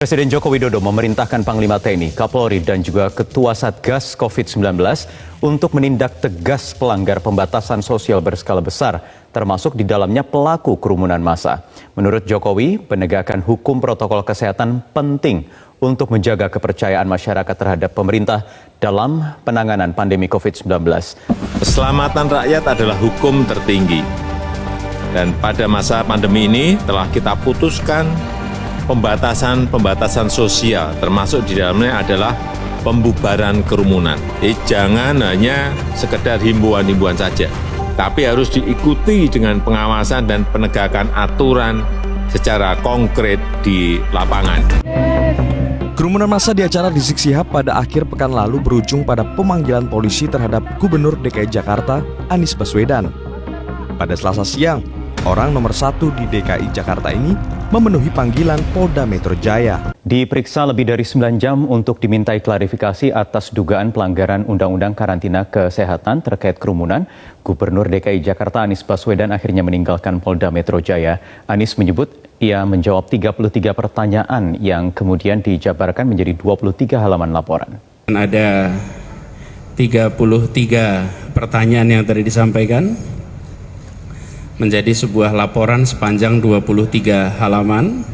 Presiden Joko Widodo memerintahkan Panglima TNI, Kapolri, dan juga Ketua Satgas COVID-19 untuk menindak tegas pelanggar pembatasan sosial berskala besar, termasuk di dalamnya pelaku kerumunan massa. Menurut Jokowi, penegakan hukum protokol kesehatan penting untuk menjaga kepercayaan masyarakat terhadap pemerintah dalam penanganan pandemi COVID-19. Keselamatan rakyat adalah hukum tertinggi. Dan pada masa pandemi ini telah kita putuskan pembatasan sosial, termasuk di dalamnya adalah pembubaran kerumunan. Jadi jangan hanya sekedar himbauan-himbauan saja, tapi harus diikuti dengan pengawasan dan penegakan aturan secara konkret di lapangan. Kerumunan massa di acara Rizik Syihab pada akhir pekan lalu berujung pada pemanggilan polisi terhadap Gubernur DKI Jakarta, Anies Baswedan. Pada Selasa siang, orang nomor 1 di DKI Jakarta ini memenuhi panggilan Polda Metro Jaya. Diperiksa lebih dari 9 jam untuk dimintai klarifikasi atas dugaan pelanggaran Undang-Undang Karantina Kesehatan terkait kerumunan, Gubernur DKI Jakarta Anies Baswedan akhirnya meninggalkan Polda Metro Jaya. Anies menyebut ia menjawab 33 pertanyaan yang kemudian dijabarkan menjadi 23 halaman laporan. Ada 33 pertanyaan yang tadi disampaikan menjadi sebuah laporan sepanjang 23 halaman.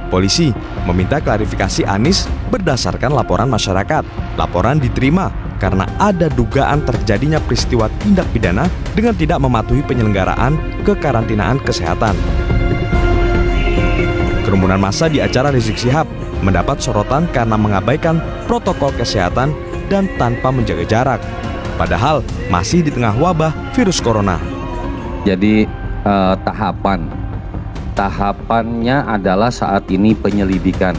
Polisi meminta klarifikasi Anies berdasarkan laporan masyarakat. Laporan diterima karena ada dugaan terjadinya peristiwa tindak pidana dengan tidak mematuhi penyelenggaraan kekarantinaan kesehatan. Kerumunan massa di acara Rizik Syihab mendapat sorotan karena mengabaikan protokol kesehatan dan tanpa menjaga jarak. Padahal masih di tengah wabah virus corona. Jadi tahapannya adalah saat ini penyelidikan.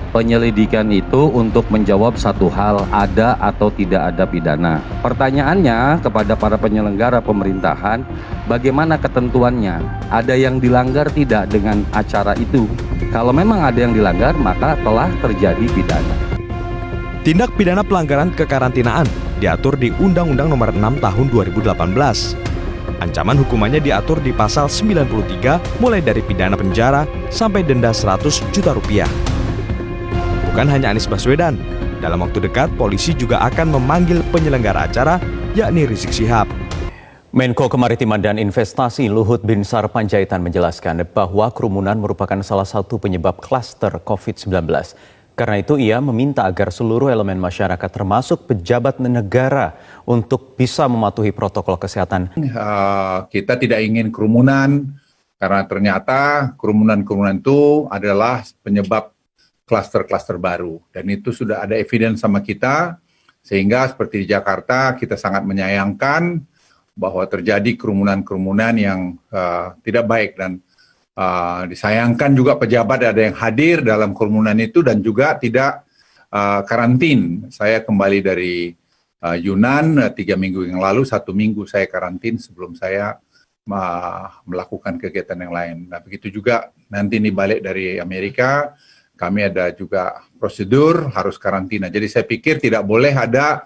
Penyelidikan itu untuk menjawab satu hal, ada atau tidak ada pidana. Pertanyaannya kepada para penyelenggara pemerintahan, bagaimana ketentuannya? Ada yang dilanggar tidak dengan acara itu? Kalau memang ada yang dilanggar, maka telah terjadi pidana. Tindak pidana pelanggaran kekarantinaan diatur di Undang-Undang Nomor 6 Tahun 2018. Ancaman hukumannya diatur di pasal 93 mulai dari pidana penjara sampai denda 100 juta rupiah. Bukan hanya Anies Baswedan, dalam waktu dekat polisi juga akan memanggil penyelenggara acara yakni Rizik Syihab. Menko Kemaritiman dan Investasi Luhut Binsar Panjaitan menjelaskan bahwa kerumunan merupakan salah satu penyebab klaster COVID-19. Karena itu ia meminta agar seluruh elemen masyarakat termasuk pejabat negara untuk bisa mematuhi protokol kesehatan. Kita tidak ingin kerumunan karena ternyata kerumunan itu adalah penyebab klaster-klaster baru. Dan itu sudah ada evidence sama kita sehingga seperti di Jakarta kita sangat menyayangkan bahwa terjadi kerumunan-kerumunan yang tidak baik dan disayangkan juga pejabat ada yang hadir dalam kerumunan itu dan juga tidak karantin. Saya kembali dari Yunan 3 minggu yang lalu, 1 minggu saya karantin sebelum saya melakukan kegiatan yang lain. Nah begitu juga nanti ini balik dari Amerika, kami ada juga prosedur harus karantina. Jadi saya pikir tidak boleh ada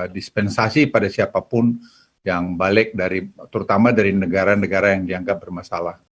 dispensasi pada siapapun yang balik dari, terutama dari negara-negara yang dianggap bermasalah.